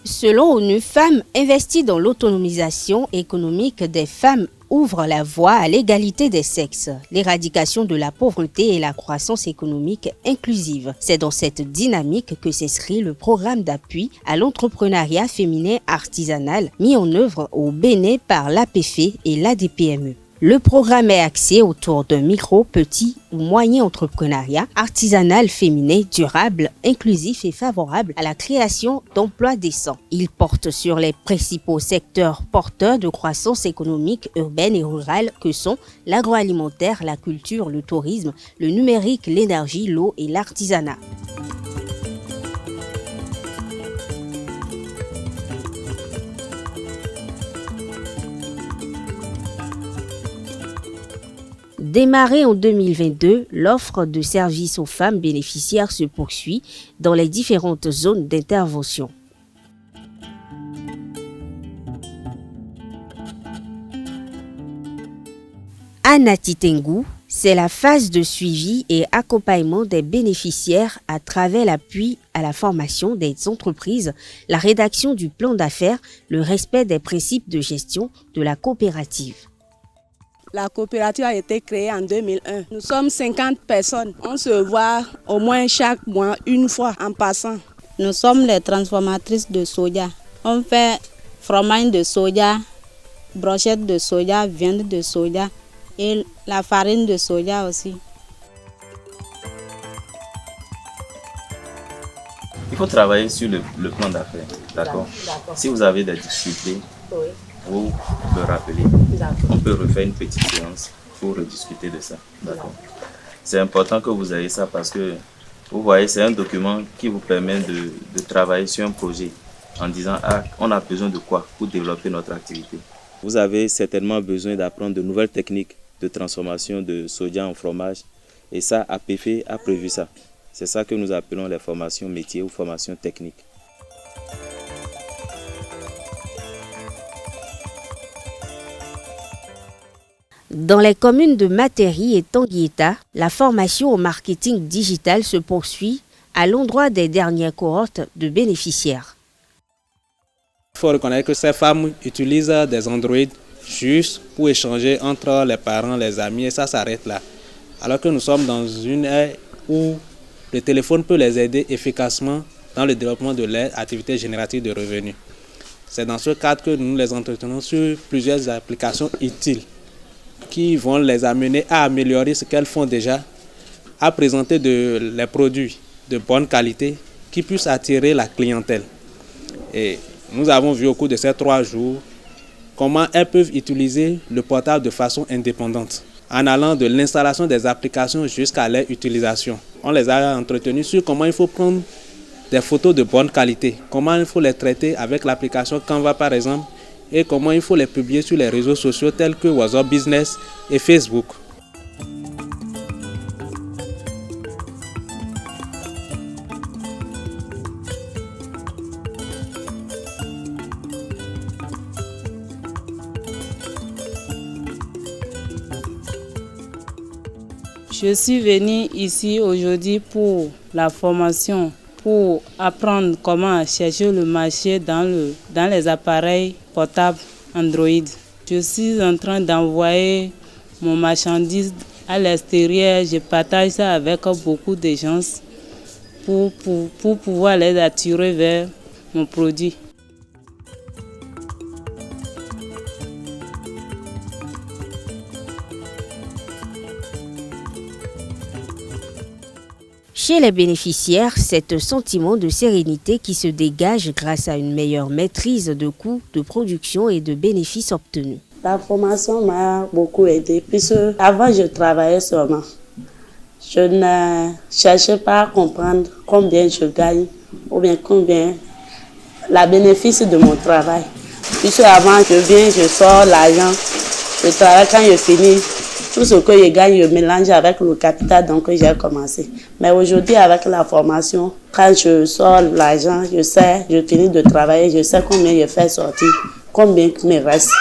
Selon ONU Femmes, investir dans l'autonomisation économique des femmes ouvre la voie à l'égalité des sexes, l'éradication de la pauvreté et la croissance économique inclusive. C'est dans cette dynamique que s'inscrit le programme d'appui à l'entrepreneuriat féminin artisanal mis en œuvre au Bénin par l'APFE et l'ADPME. Le programme est axé autour d'un micro, petit ou moyen entrepreneuriat artisanal féminin durable, inclusif et favorable à la création d'emplois décents. Il porte sur les principaux secteurs porteurs de croissance économique urbaine et rurale que sont l'agroalimentaire, la culture, le tourisme, le numérique, l'énergie, l'eau et l'artisanat. Démarrée en 2022, l'offre de services aux femmes bénéficiaires se poursuit dans les différentes zones d'intervention. Anatitengu, c'est la phase de suivi et accompagnement des bénéficiaires à travers l'appui à la formation des entreprises, la rédaction du plan d'affaires, le respect des principes de gestion de la coopérative. La coopérative a été créée en 2001. Nous sommes 50 personnes. On se voit au moins chaque mois, une fois en passant. Nous sommes les transformatrices de soja. On fait fromage de soja, brochettes de soja, viande de soja et la farine de soja aussi. Il faut travailler sur le plan d'affaires, d'accord? Si vous avez des difficultés, oui, vous le rappelez. On peut refaire une petite séance pour rediscuter de ça. D'accord. C'est important que vous ayez ça parce que, vous voyez, c'est un document qui vous permet de travailler sur un projet en disant « Ah, on a besoin de quoi pour développer notre activité ?» Vous avez certainement besoin d'apprendre de nouvelles techniques de transformation de soja en fromage. Et ça, APFE a prévu ça. C'est ça que nous appelons les formations métiers ou formations techniques. Dans les communes de Materi et Tanguieta, la formation au marketing digital se poursuit à l'endroit des dernières cohortes de bénéficiaires. Il faut reconnaître que ces femmes utilisent des Android juste pour échanger entre les parents, les amis, et ça s'arrête là. Alors que nous sommes dans une ère où le téléphone peut les aider efficacement dans le développement de leur activité générative de revenus. C'est dans ce cadre que nous les entretenons sur plusieurs applications utiles qui vont les amener à améliorer ce qu'elles font déjà, à présenter les produits de bonne qualité qui puissent attirer la clientèle. Et nous avons vu au cours de ces 3 jours comment elles peuvent utiliser le portable de façon indépendante, en allant de l'installation des applications jusqu'à leur utilisation. On les a entretenus sur comment il faut prendre des photos de bonne qualité, comment il faut les traiter avec l'application Canva par exemple, et comment il faut les publier sur les réseaux sociaux tels que WhatsApp Business et Facebook. Je suis venue ici aujourd'hui pour la formation, pour apprendre comment chercher le marché dans les appareils portables Android. Je suis en train d'envoyer mon marchandise à l'extérieur. Je partage ça avec beaucoup de gens pour pouvoir les attirer vers mon produit. Chez les bénéficiaires, c'est un sentiment de sérénité qui se dégage grâce à une meilleure maîtrise de coûts de production et de bénéfices obtenus. La formation m'a beaucoup aidé puisque avant je travaillais seulement. Je ne cherchais pas à comprendre combien je gagne ou bien combien la bénéfice de mon travail. Puisque avant je viens, je sors l'argent, je travaille quand je finis. Tout ce que je gagne, je mélange avec le capital, donc j'ai commencé. Mais aujourd'hui, avec la formation, quand je sors l'argent, je sais, je finis de travailler, je sais combien je fais sortir, combien il me reste.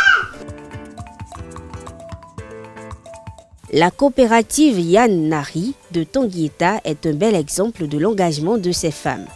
La coopérative Yann Nari de Tanguieta est un bel exemple de l'engagement de ces femmes.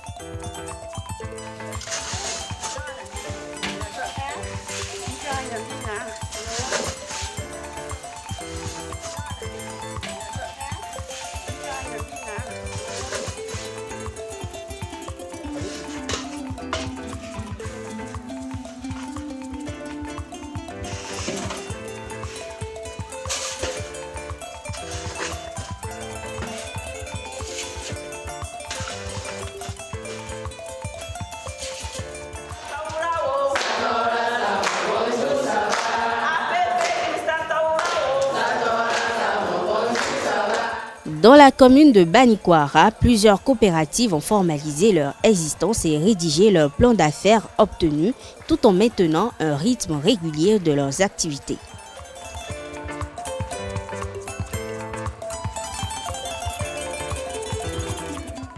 Dans la commune de Banikwara, plusieurs coopératives ont formalisé leur existence et rédigé leur plan d'affaires obtenu tout en maintenant un rythme régulier de leurs activités.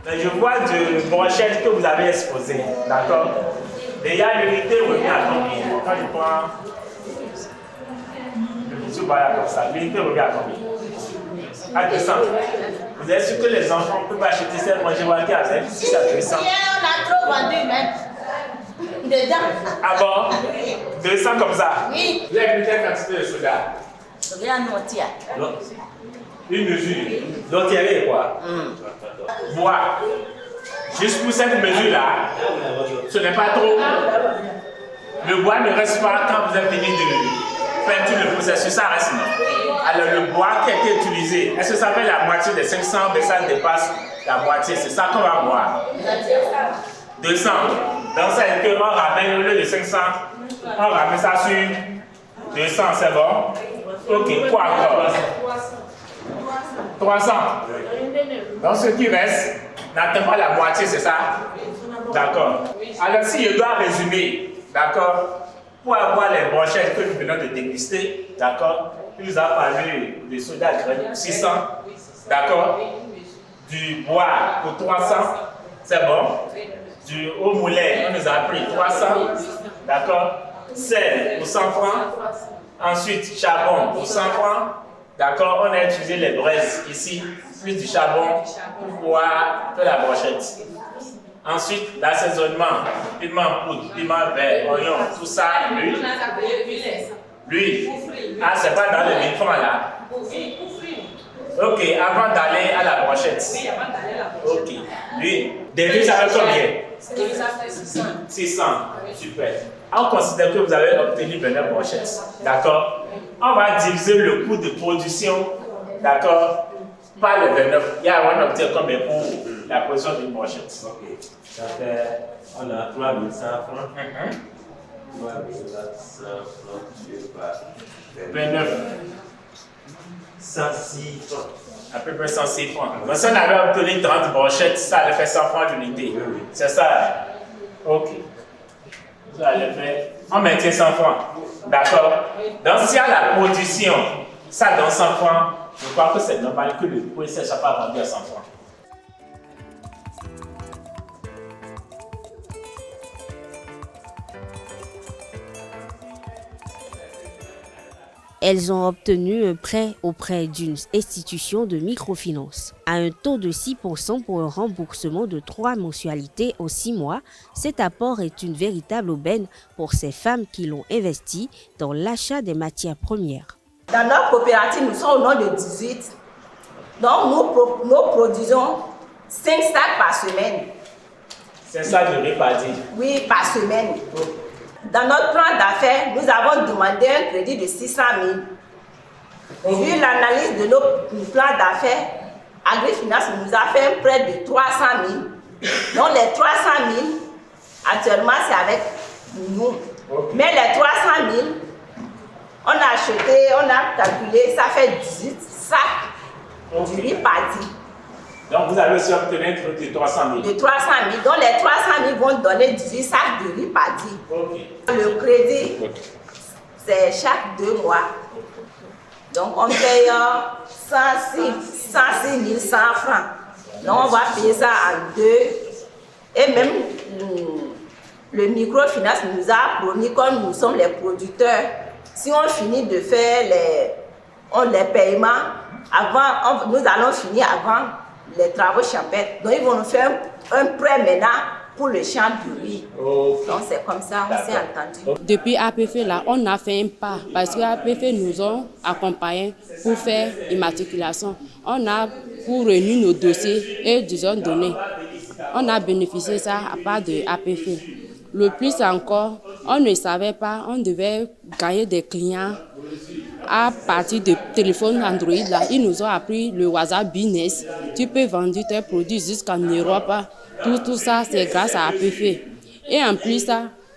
Je vois de brochettes que vous avez exposées, d'accord? Déjà, l'unité revient à combien? Quand je prends le petit voilà comme ça, l'unité revient à combien? À 200. Vous êtes sûr que les enfants peuvent acheter cette manger avec si ça 200? On a trop vendu même. Dedans. Ah bon? 200 comme ça? Oui. Vous avez pris quelle quantité de soda? Regarde nos tiers. Une mesure. Donc, il y avait quoi? Bois. Juste pour cette mesure-là, ce n'est pas trop. Le bois ne reste pas quand vous avez fini de faire tout le processus, ça reste non. Alors, le bois qui a été utilisé, est-ce que ça fait la moitié des 500, mais ça dépasse la moitié? C'est ça qu'on va voir. 200. Donc, ça veut dire qu'on ramène au lieu de 500, on ramène ça sur 200, c'est bon? Ok, quoi encore? 300. Donc ce qui reste n'atteint pas la moitié, c'est ça? D'accord. Alors si je dois résumer, d'accord, pour avoir les brochettes que nous venons de déguster, d'accord, il nous a fallu des sodas graines 600, d'accord, du bois pour 300, c'est bon, du haut moulin, on nous a pris 300, d'accord, sel pour 100 francs, ensuite charbon pour 100 francs. D'accord, on a utilisé les braises ici, plus du charbon pour pouvoir faire la brochette. Ensuite, l'assaisonnement, piment poudre, piment vert, oignon, tout ça, l'huile. L'huile. Ah, c'est pas dans le 1000 francs là. Ok, avant d'aller à la brochette. Ok, l'huile. Début, ça fait combien? 600. Super. On considère que vous avez obtenu 29 brochettes. D'accord? On va diviser le coût de production, d'accord, par le 29. Il y a un obtient combien pour la production d'une brochette? Ok. Ça fait, on a 3100 francs. 3100 francs tués par 29. 106 francs. À peu près 106 francs. Donc si on avait obtenu 30 brochettes, ça allait faire 100 francs d'unité. Oui. C'est ça? Ok. Ça allait faire. On maintient 100 francs. D'accord? Donc s'il y a la production, ça donne 100 francs, je crois que c'est normal que le prix ne soit pas vendu à 100 francs. Elles ont obtenu un prêt auprès d'une institution de microfinance à un taux de 6% pour un remboursement de 3 mensualités en 6 mois. Cet apport est une véritable aubaine pour ces femmes qui l'ont investi dans l'achat des matières premières. Dans notre coopérative, nous sommes au nombre de 18. Donc, nous produisons 5 sacs par semaine. C'est ça le riz par dire? Oui, par semaine. Dans notre plan d'affaires, nous avons demandé un crédit de 600 000. Vu l'analyse de nos plans d'affaires, Agrifinance nous a fait un prêt de 300 000. Donc les 300 000, actuellement, c'est avec nous. Mais les 300 000, on a acheté, on a calculé, ça fait 18 sacs du riz parti. Donc vous avez aussi obtenu un truc de 300 000. De 300 000. Donc les 300 000 vont donner 18 sacs de riz parti. Le crédit, c'est chaque 2 mois. Donc on paye 106 100 francs. Donc on va payer ça en 2. Et même le microfinance nous a promis, comme nous sommes les producteurs, si on finit de faire les paiements, nous allons finir avant les travaux champêtres. Donc ils vont nous faire un prêt maintenant pour le champ du riz. Donc c'est comme ça, on s'est entendu. Depuis APF là, on a fait un pas parce que APF nous ont accompagnés pour faire l'immatriculation. On a pour réunir nos dossiers et nous ont donné. On a bénéficié de ça à part de APF. Le plus encore, on ne savait pas, on devait gagner des clients à partir de téléphones Android. Là, ils nous ont appris le WhatsApp Business. Tu peux vendre tes produits jusqu'en Europe. Tout ça, c'est grâce à APF. Et en plus,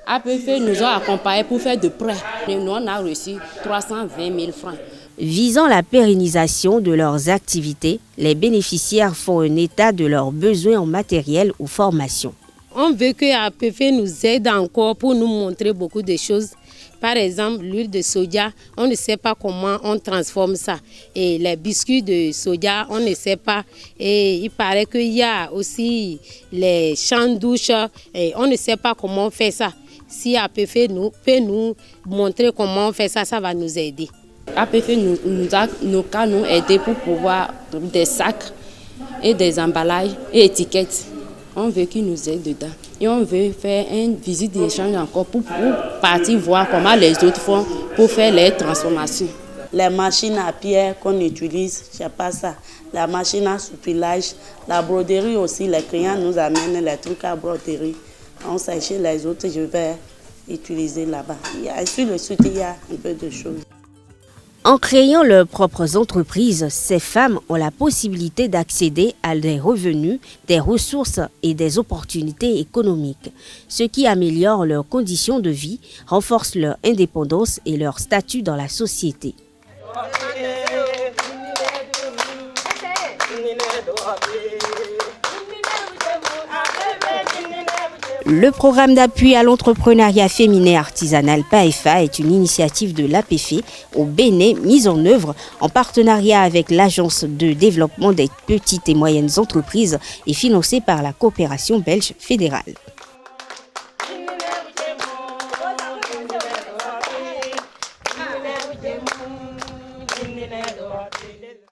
APF nous a accompagnés pour faire de prêts. Et nous, on a reçu 320 000 francs. Visant la pérennisation de leurs activités, les bénéficiaires font un état de leurs besoins en matériel ou formation. On veut que APF nous aide encore pour nous montrer beaucoup de choses. Par exemple, l'huile de soja, on ne sait pas comment on transforme ça. Et les biscuits de soja, on ne sait pas. Et il paraît qu'il y a aussi les champs de douche, et on ne sait pas comment on fait ça. Si APF peut nous montrer comment on fait ça, ça va nous aider. APF nous aider pour pouvoir des sacs et des emballages et étiquettes. On veut qu'ils nous aident dedans. Et on veut faire une visite d'échange encore pour partir voir comment les autres font pour faire les transformations. Les machines à pierre qu'on utilise, je sais pas ça. La machine à soupilage, la broderie aussi, les clients nous amènent les trucs à broderie. On sait chez les autres, je vais utiliser là-bas. Sur le site, il y a un peu de choses. En créant leurs propres entreprises, ces femmes ont la possibilité d'accéder à des revenus, des ressources et des opportunités économiques, ce qui améliore leurs conditions de vie, renforce leur indépendance et leur statut dans la société. Le programme d'appui à l'entrepreneuriat féminin artisanal PAEFA est une initiative de l'APF au Bénin mise en œuvre en partenariat avec l'Agence de développement des petites et moyennes entreprises et financée par la coopération belge fédérale.